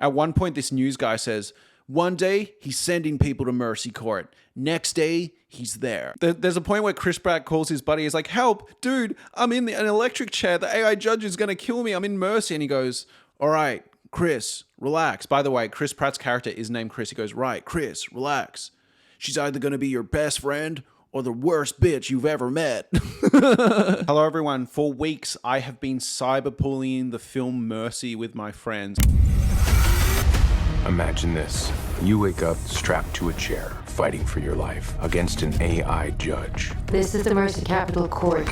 At one point, this news guy says, one day, he's sending people to Mercy Court. Next day, he's there. There's a point where Chris Pratt calls his buddy. He's like, help, dude, I'm in an electric chair. The AI judge is going to kill me. I'm in Mercy. And he goes, all right, Chris, relax. By the way, Chris Pratt's character is named Chris. He goes, right, Chris, relax. She's either going to be your best friend or the worst bitch you've ever met. Hello, everyone. For weeks, I have been cyberbullying the film Mercy with my friends. Imagine this. You wake up strapped to a chair, fighting for your life against an AI judge. This is the Mercy Capital Court.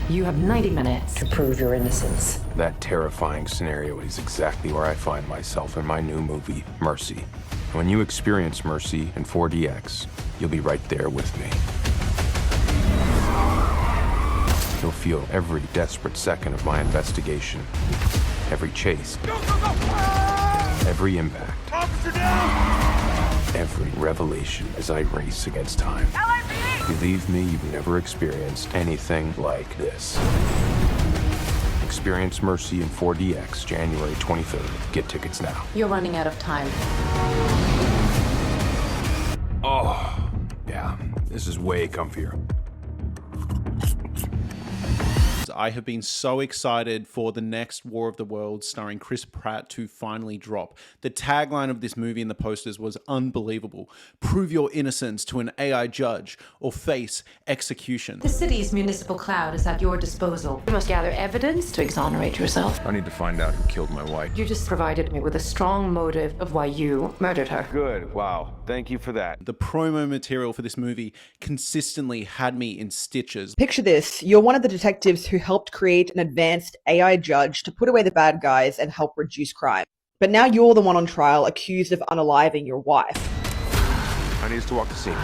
You have 90 minutes to prove your innocence. That terrifying scenario is exactly where I find myself in my new movie, Mercy. When you experience Mercy in 4DX, you'll be right there with me. You'll feel every desperate second of my investigation, every chase, every impact, every revelation as I race against time. Believe me, you've never experienced anything like this. Experience Mercy in 4DX, January 23rd. Get tickets now. You're running out of time. Oh, yeah, this is way comfier. I have been so excited for the next War of the Worlds starring Chris Pratt to finally drop. The tagline of this movie in the posters was unbelievable. Prove your innocence to an AI judge or face execution. The city's municipal cloud is at your disposal. You must gather evidence to exonerate yourself. I need to find out who killed my wife. You just provided me with a strong motive of why you murdered her. Good, wow. Thank you for that. The promo material for this movie consistently had me in stitches. Picture this. You're one of the detectives who helped create an advanced AI judge to put away the bad guys and help reduce crime. But now you're the one on trial accused of unaliving your wife. I need us to walk the scene.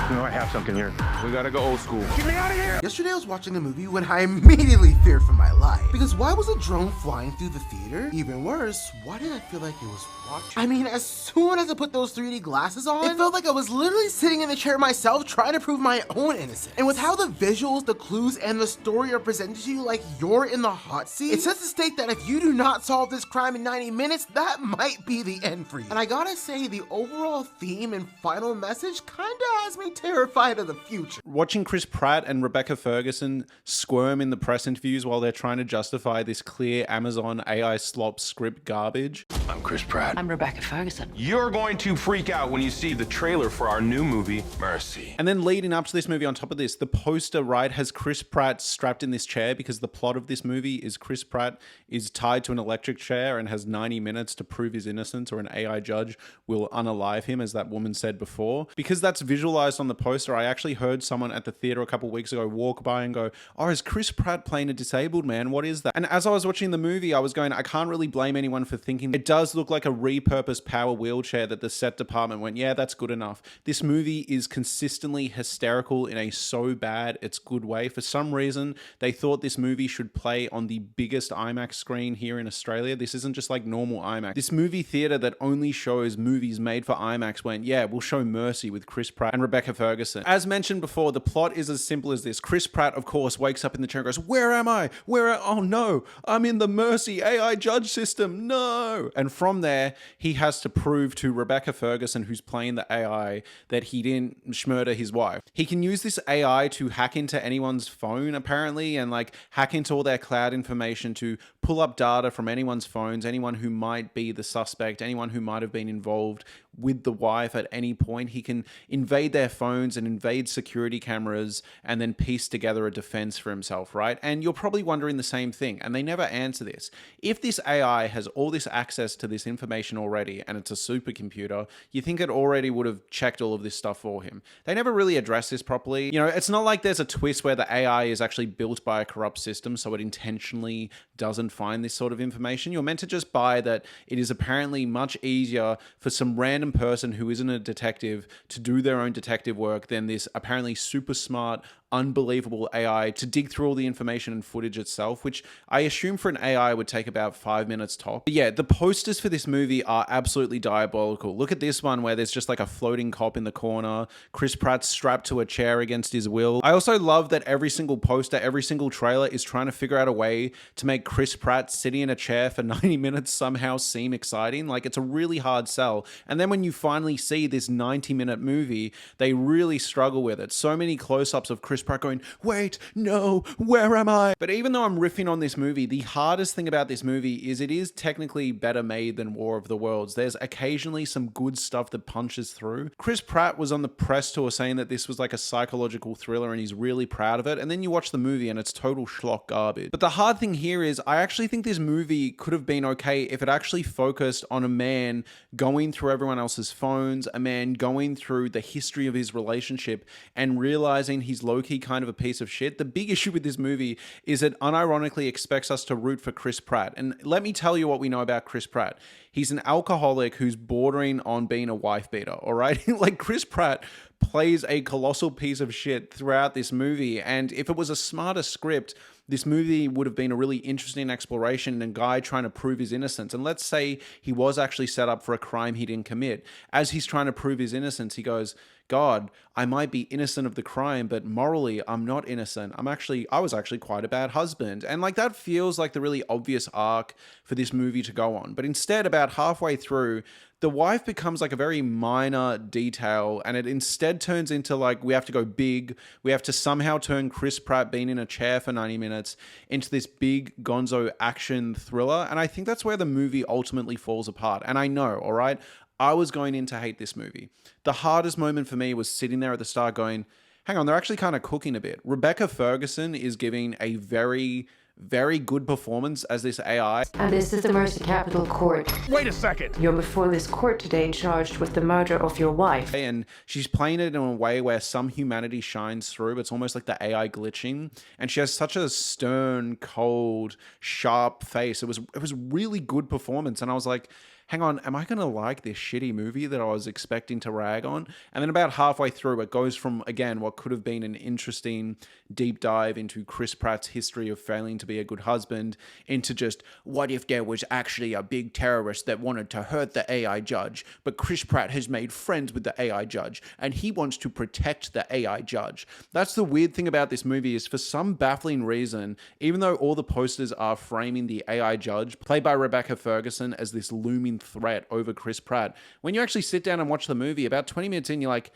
You know, I have something here. We gotta go old school. Get me out of here! Yesterday I was watching a movie when I immediately feared for my life. Because why was a drone flying through the theater? Even worse, why did I feel like it was watching? I mean, as soon as I put those 3D glasses on, it felt like I was literally sitting in the chair myself trying to prove my own innocence. And with how the visuals, the clues, and the story are presented to you like you're in the hot seat, it sets the stake that if you do not solve this crime in 90 minutes, that might be the end for you. And I gotta say, the overall theme and final message kinda has me terrified of the future. Watching Chris Pratt and Rebecca Ferguson squirm in the press interviews while they're trying to justify this clear Amazon AI slop script garbage. I'm Chris Pratt. I'm Rebecca Ferguson. You're going to freak out when you see the trailer for our new movie, Mercy. And then leading up to this movie, on top of this, the poster, right, has Chris Pratt strapped in this chair because the plot of this movie is Chris Pratt is tied to an electric chair and has 90 minutes to prove his innocence, or an AI judge will unalive him, as that woman said before. Because that's visualized on the poster, I actually heard someone at the theater a couple weeks ago walk by and go, oh, is Chris Pratt playing a disabled man? What is that? And as I was watching the movie, I was going, I can't really blame anyone for thinking it does look like a repurposed power wheelchair that the set department went, yeah, that's good enough. This movie is consistently hysterical in a so bad it's good way. For some reason, they thought this movie should play on the biggest IMAX screen here in Australia. This isn't just like normal IMAX. This movie theater that only shows movies made for IMAX went, yeah, we'll show Mercy with Chris Pratt and Rebecca Ferguson. As mentioned before, the plot is as simple as this. Chris Pratt, of course, wakes up in the chair and goes, where am I? Oh no, I'm in the Mercy AI judge system, no! And from there, he has to prove to Rebecca Ferguson, who's playing the AI, that he didn't murder his wife. He can use this AI to hack into anyone's phone, apparently, and like hack into all their cloud information to pull up data from anyone's phones, anyone who might be the suspect, anyone who might have been involved with the wife at any point. He can invade their phones and invade security cameras and then piece together a defense for himself, right? And you're probably wondering the same thing, and they never answer this. If this AI has all this access to this information already, and it's a supercomputer, you think it already would have checked all of this stuff for him. They never really address this properly. You know, it's not like there's a twist where the AI is actually built by a corrupt system, so it intentionally doesn't find this sort of information. You're meant to just buy that it is apparently much easier for some random person who isn't a detective to do their own detective work than this apparently super smart unbelievable AI to dig through all the information and footage itself, which I assume for an AI would take about 5 minutes top. But yeah, the posters for this movie are absolutely diabolical. Look at this one where there's just like a floating cop in the corner. Chris Pratt's strapped to a chair against his will. I also love that every single poster, every single trailer is trying to figure out a way to make Chris Pratt sitting in a chair for 90 minutes somehow seem exciting. Like, it's a really hard sell. And then when you finally see this 90-minute movie, they really struggle with it. So many close-ups of Chris Pratt going, wait, no, where am I? But even though I'm riffing on this movie, the hardest thing about this movie is it is technically better made than War of the Worlds. There's occasionally some good stuff that punches through. Chris Pratt was on the press tour saying that this was like a psychological thriller and he's really proud of it. And then you watch the movie and it's total schlock garbage. But the hard thing here is I actually think this movie could have been okay if it actually focused on a man going through everyone else's phones, a man going through the history of his relationship and realizing he's low-key kind of a piece of shit. The big issue with this movie is it unironically expects us to root for Chris Pratt. And let me tell you what we know about Chris Pratt. He's an alcoholic who's bordering on being a wife beater, all right? Like, Chris Pratt plays a colossal piece of shit throughout this movie. And if it was a smarter script, this movie would have been a really interesting exploration and a guy trying to prove his innocence. And let's say he was actually set up for a crime he didn't commit. As he's trying to prove his innocence, he goes, God, I might be innocent of the crime, but morally, I'm not innocent. I was actually quite a bad husband. And like, that feels like the really obvious arc for this movie to go on. But instead, about halfway through, the wife becomes like a very minor detail, and it instead turns into like, we have to go big. We have to somehow turn Chris Pratt being in a chair for 90 minutes into this big gonzo action thriller. And I think that's where the movie ultimately falls apart. And I know, all right, I was going in to hate this movie. The hardest moment for me was sitting there at the start going, hang on, they're actually kind of cooking a bit. Rebecca Ferguson is giving a very, very good performance as this AI. And this is the Mercy Capital Court. Wait a second! You're before this court today charged with the murder of your wife. And she's playing it in a way where some humanity shines through. It's almost like the AI glitching. And she has such a stern, cold, sharp face. It was really good performance. And I was like, hang on, am I going to like this shitty movie that I was expecting to rag on? And then about halfway through, it goes from, again, what could have been an interesting deep dive into Chris Pratt's history of failing to be a good husband into just, what if there was actually a big terrorist that wanted to hurt the AI judge, but Chris Pratt has made friends with the AI judge, and he wants to protect the AI judge. That's the weird thing about this movie is, for some baffling reason, even though all the posters are framing the AI judge, played by Rebecca Ferguson, as this looming threat over Chris Pratt, when you actually sit down and watch the movie, about 20 minutes in, you're like,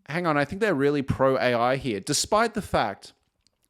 hang on, I think they're really pro AI here, despite the fact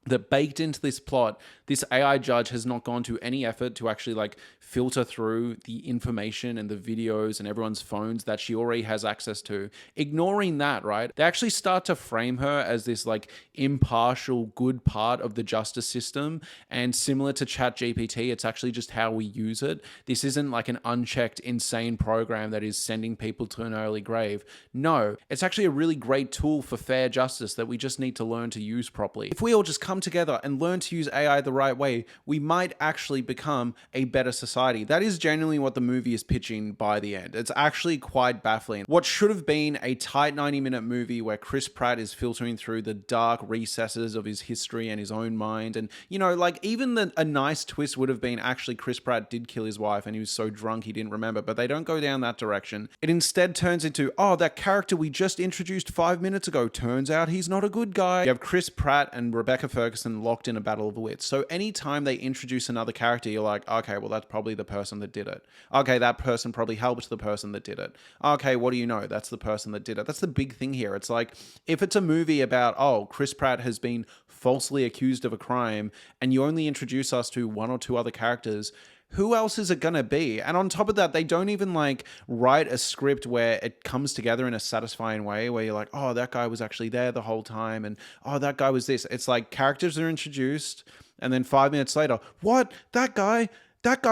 that baked into this plot, this AI judge has not gone to any effort to actually like filter through the information and the videos and everyone's phones that she already has access to. Ignoring that, right? They actually start to frame her as this like impartial, good part of the justice system. And similar to ChatGPT, it's actually just how we use it. This isn't like an unchecked, insane program that is sending people to an early grave. No, it's actually a really great tool for fair justice that we just need to learn to use properly. If we all just come together and learn to use AI the right way, we might actually become a better society. That is genuinely what the movie is pitching by the end. It's actually quite baffling. What should have been a tight 90-minute movie where Chris Pratt is filtering through the dark recesses of his history and his own mind, and, you know, like, even a nice twist would have been actually Chris Pratt did kill his wife and he was so drunk he didn't remember, but they don't go down that direction. It instead turns into, oh, that character we just introduced 5 minutes ago, turns out he's not a good guy. You have Chris Pratt and Rebecca Ferguson locked in a battle of wits. So anytime they introduce another character, you're like, okay, well, that's probably the person that did it. Okay, that person probably helped the person that did it. Okay, what do you know? That's the person that did it. That's the big thing here. It's like, if it's a movie about, oh, Chris Pratt has been falsely accused of a crime, and you only introduce us to one or two other characters, who else is it gonna be? And on top of that, they don't even like write a script where it comes together in a satisfying way where you're like, oh, that guy was actually there the whole time, and oh, that guy was this. It's like characters are introduced, and then 5 minutes later, what? That guy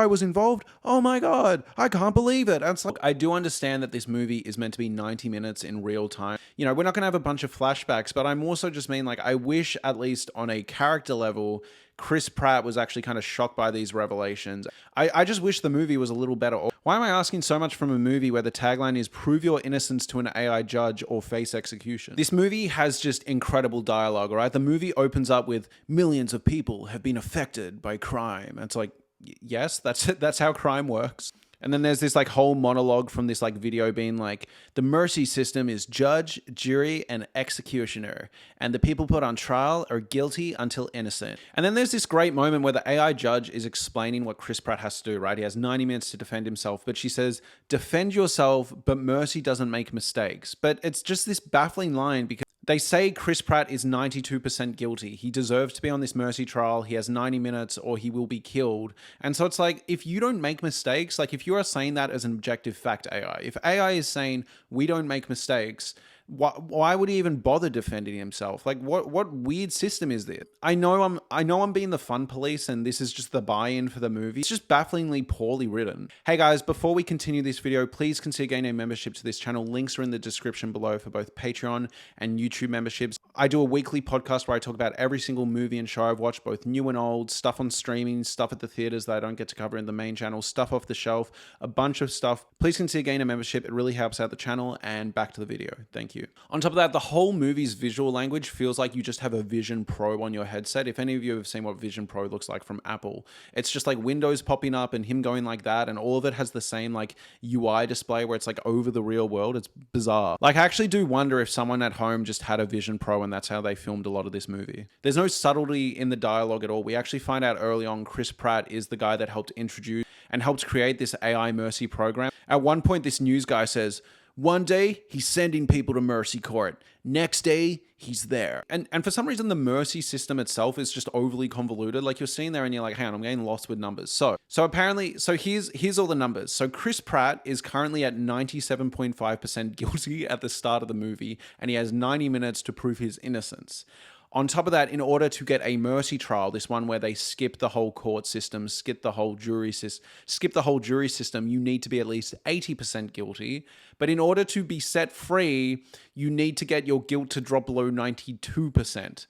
was involved? Oh my God, I can't believe it. And it's like, I do understand that this movie is meant to be 90 minutes in real time. You know, we're not going to have a bunch of flashbacks, but I'm also just mean, like, I wish, at least on a character level, Chris Pratt was actually kind of shocked by these revelations. I just wish the movie was a little better. Why am I asking so much from a movie where the tagline is prove your innocence to an AI judge or face execution? This movie has just incredible dialogue, all right? The movie opens up with millions of people have been affected by crime. And it's like, yes, that's how crime works. And then there's this like whole monologue from this like video being like, the mercy system is judge, jury, and executioner. And the people put on trial are guilty until innocent. And then there's this great moment where the AI judge is explaining what Chris Pratt has to do, right? He has 90 minutes to defend himself, but she says, defend yourself, but mercy doesn't make mistakes. But it's just this baffling line because they say Chris Pratt is 92% guilty. He deserves to be on this mercy trial. He has 90 minutes or he will be killed. And so it's like, if you don't make mistakes, like if you are saying that as an objective fact AI, if AI is saying we don't make mistakes, why would he even bother defending himself? Like what weird system is this? I know I'm being the fun police and this is just the buy-in for the movie. It's just bafflingly poorly written. Hey guys, before we continue this video, please consider gaining a membership to this channel. Links are in the description below for both Patreon and YouTube memberships. I do a weekly podcast where I talk about every single movie and show I've watched, both new and old, stuff on streaming, stuff at the theaters that I don't get to cover in the main channel, stuff off the shelf, a bunch of stuff. Please consider gaining a membership. It really helps out the channel. And back to the video. Thank you. On top of that, the whole movie's visual language feels like you just have a Vision Pro on your headset. If any of you have seen what Vision Pro looks like from Apple, it's just like windows popping up and him going like that, and all of it has the same like UI display where it's like over the real world. It's bizarre. Like I actually do wonder if someone at home just had a Vision Pro and that's how they filmed a lot of this movie. There's no subtlety in the dialogue at all. We actually find out early on Chris Pratt is the guy that helped introduce and helped create this AI mercy program. At one point, this news guy says, one day, he's sending people to mercy court. Next day, he's there. And for some reason, the mercy system itself is just overly convoluted. Like you're sitting there and you're like, hang on, I'm getting lost with numbers. So apparently, here's all the numbers. So Chris Pratt is currently at 97.5% guilty at the start of the movie, and he has 90 minutes to prove his innocence. On top of that, in order to get a mercy trial, this one where they skip the whole court system, skip the whole jury system, you need to be at least 80% guilty. But in order to be set free, you need to get your guilt to drop below 92%,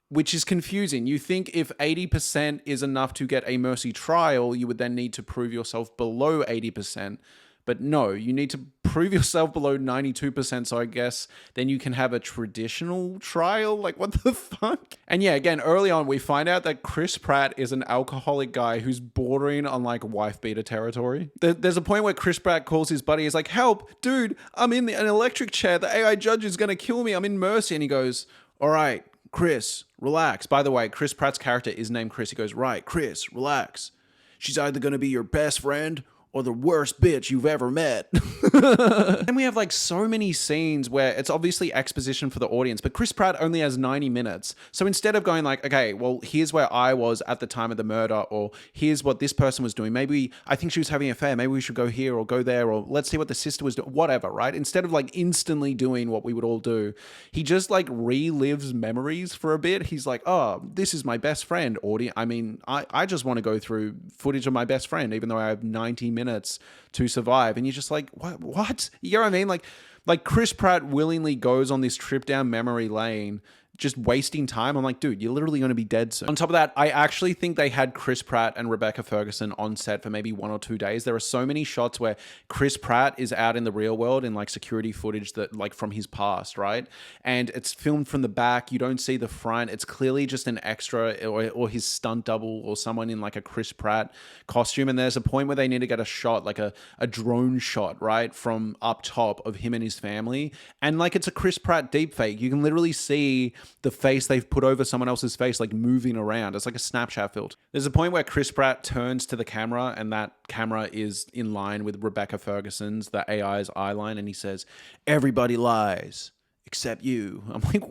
which is confusing. You think if 80% is enough to get a mercy trial, you would then need to prove yourself below 80%. But no, you need to prove yourself below 92%. So I guess then you can have a traditional trial. Like, what the fuck? And yeah, again, early on, we find out that Chris Pratt is an alcoholic guy who's bordering on like wife beater territory. There's a point where Chris Pratt calls his buddy. He's like, help, dude, I'm in an electric chair. The AI judge is going to kill me. I'm in mercy. And he goes, all right, Chris, relax. By the way, Chris Pratt's character is named Chris. He goes, right, Chris, relax. She's either going to be your best friend or the worst bitch you've ever met. And we have like so many scenes where it's obviously exposition for the audience, but Chris Pratt only has 90 minutes. So instead of going like, okay, well, here's where I was at the time of the murder, or here's what this person was doing. Maybe I think she was having an affair. Maybe we should go here or go there, or let's see what the sister was doing, whatever, right? Instead of like instantly doing what we would all do, he just like relives memories for a bit. He's like, oh, this is my best friend, audience. I mean, I just want to go through footage of my best friend, even though I have 90 minutes to survive. And you're just like, what? You know what I mean? Like Chris Pratt willingly goes on this trip down memory lane, just wasting time. I'm like, dude, you're literally going to be dead soon. On top of that, I actually think they had Chris Pratt and Rebecca Ferguson on set for maybe 1 or 2 days. There are so many shots where Chris Pratt is out in the real world in like security footage that like from his past, right? And it's filmed from the back. You don't see the front. It's clearly just an extra or his stunt double or someone in like a Chris Pratt costume. And there's a point where they need to get a shot, like a drone shot, right? From up top of him and his family. And like it's a Chris Pratt deepfake. You can literally see the face they've put over someone else's face, like moving around. It's like a Snapchat filter. There's a point where Chris Pratt turns to the camera and that camera is in line with Rebecca Ferguson's, the AI's eye line, and he says, everybody lies except you. I'm like,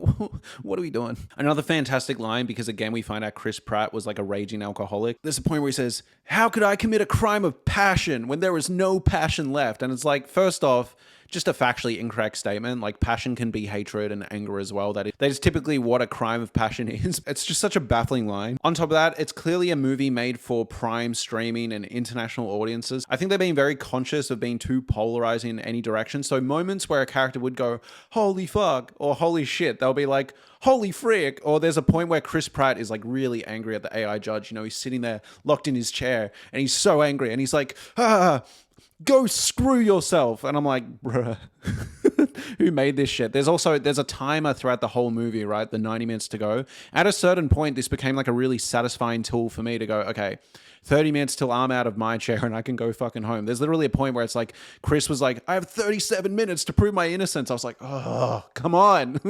what are we doing? Another fantastic line, because again, we find out Chris Pratt was like a raging alcoholic. There's a point where he says, how could I commit a crime of passion when there was no passion left? And it's like, first off, just a factually incorrect statement. Like, passion can be hatred and anger as well. That is typically what a crime of passion is. It's just such a baffling line. On top of that, it's clearly a movie made for prime streaming and international audiences. I think they're being very conscious of being too polarizing in any direction. So moments where a character would go, holy fuck, or holy shit, they'll be like, holy frick. Or there's a point where Chris Pratt is like really angry at the AI judge. You know, he's sitting there locked in his chair and he's so angry and he's like, go screw yourself. And I'm like, bruh, who made this shit? There's a timer throughout the whole movie, right? The 90 minutes to go. At a certain point, this became like a really satisfying tool for me to go, okay, 30 minutes till I'm out of my chair and I can go fucking home. There's literally a point where it's like, Chris was like, I have 37 minutes to prove my innocence. I was like, oh, come on.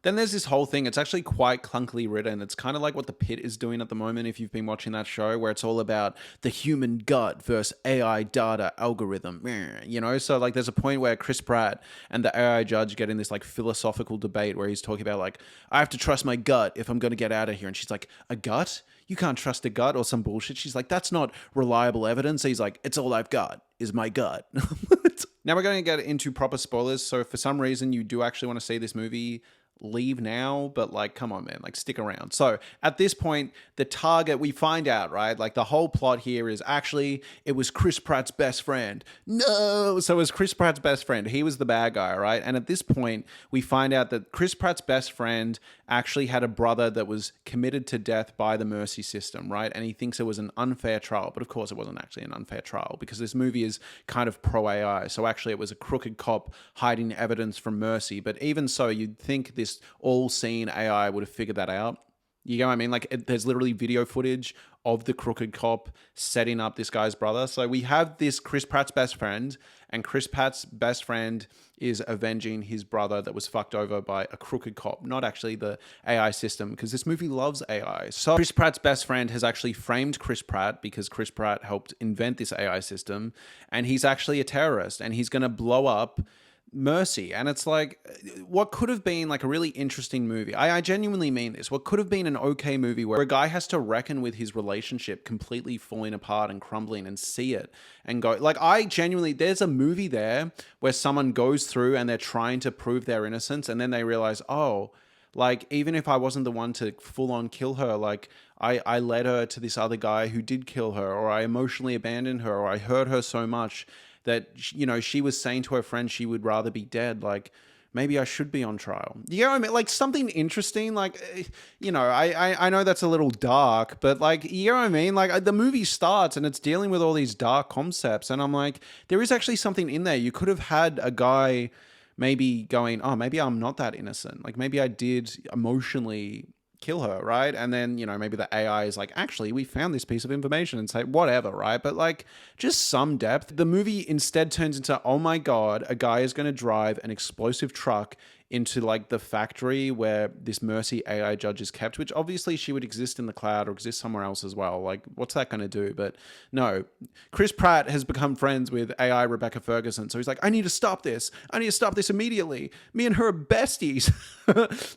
Then there's this whole thing. It's actually quite clunkily written. It's kind of like what The Pit is doing at the moment, if you've been watching that show, where it's all about the human gut versus AI data algorithm, you know? So like there's a point where Chris Pratt and the AI judge get in this like philosophical debate where he's talking about like, I have to trust my gut if I'm going to get out of here. And she's like, a gut? You can't trust a gut or some bullshit. She's like, that's not reliable evidence. He's like, it's all I've got is my gut. Now we're going to get into proper spoilers. So if for some reason you do actually want to see this movie, leave now, but like, come on, man, like stick around. So at this point, the target, we find out, right? Like the whole plot here is actually, it was Chris Pratt's best friend. No! So it was Chris Pratt's best friend. He was the bad guy, right? And at this point, we find out that Chris Pratt's best friend actually had a brother that was committed to death by the mercy system, right? And he thinks it was an unfair trial, but of course it wasn't actually an unfair trial because this movie is kind of pro-AI. So actually it was a crooked cop hiding evidence from mercy. But even so, you'd think this all-seeing AI would have figured that out. You know what I mean? Like, there's literally video footage of the crooked cop setting up this guy's brother. So we have this Chris Pratt's best friend, and Chris Pratt's best friend is avenging his brother that was fucked over by a crooked cop, not actually the AI system, because this movie loves AI. So Chris Pratt's best friend has actually framed Chris Pratt because Chris Pratt helped invent this AI system, and he's actually a terrorist, and he's going to blow up Mercy. And it's like, what could have been like a really interesting movie, I genuinely mean this, what could have been an okay movie where a guy has to reckon with his relationship completely falling apart and crumbling and see it and go, like, I genuinely, there's a movie there where someone goes through and they're trying to prove their innocence and then they realize, oh, like, even if I wasn't the one to full on kill her, like, I led her to this other guy who did kill her, or I emotionally abandoned her, or I hurt her so much that, you know, she was saying to her friend she would rather be dead. Like, maybe I should be on trial. You know what I mean? Like, something interesting. Like, you know, I know that's a little dark, but like, you know what I mean? Like, the movie starts and it's dealing with all these dark concepts. And I'm like, there is actually something in there. You could have had a guy maybe going, oh, maybe I'm not that innocent. Like, maybe I did emotionally kill her, right? And then, you know, maybe the AI is like, actually, we found this piece of information, and say, whatever, right? But like, just some depth. The movie instead turns into, oh my God, a guy is going to drive an explosive truck into like the factory where this Mercy AI judge is kept, which obviously she would exist in the cloud or exist somewhere else as well. Like, what's that going to do? But no, Chris Pratt has become friends with AI Rebecca Ferguson. So he's like, I need to stop this. I need to stop this immediately. Me and her are besties.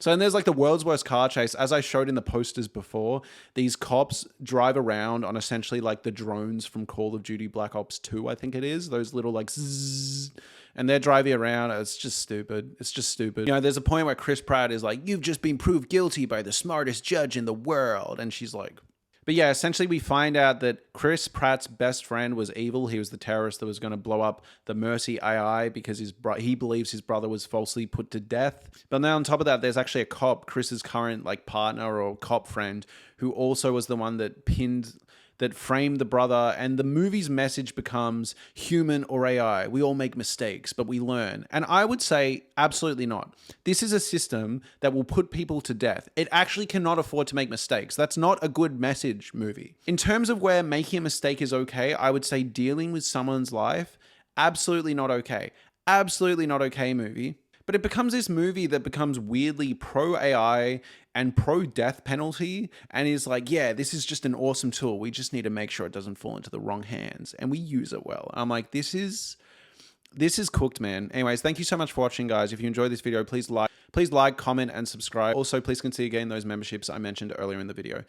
So, and there's like the world's worst car chase. As I showed in the posters before, these cops drive around on essentially like the drones from Call of Duty Black Ops 2, I think it is. Those little like zzz, and they're driving around. It's just stupid. It's just stupid. You know, there's a point where Chris Pratt is like, you've just been proved guilty by the smartest judge in the world. And she's like, but yeah, essentially we find out that Chris Pratt's best friend was evil. He was the terrorist that was going to blow up the Mercy AI because he believes his brother was falsely put to death. But now on top of that, there's actually a cop, Chris's current like partner or cop friend, who also was the one that framed the brother. And the movie's message becomes human or AI. We all make mistakes, but we learn. And I would say absolutely not. This is a system that will put people to death. It actually cannot afford to make mistakes. That's not a good message movie. In terms of where making a mistake is okay, I would say dealing with someone's life, absolutely not okay. Absolutely not okay movie. But it becomes this movie that becomes weirdly pro-AI and pro-death penalty, and is like, yeah, this is just an awesome tool. We just need to make sure it doesn't fall into the wrong hands, and we use it well. I'm like, this is cooked, man. Anyways, thank you so much for watching, guys. If you enjoyed this video, please like, comment, and subscribe. Also, please consider getting those memberships I mentioned earlier in the video.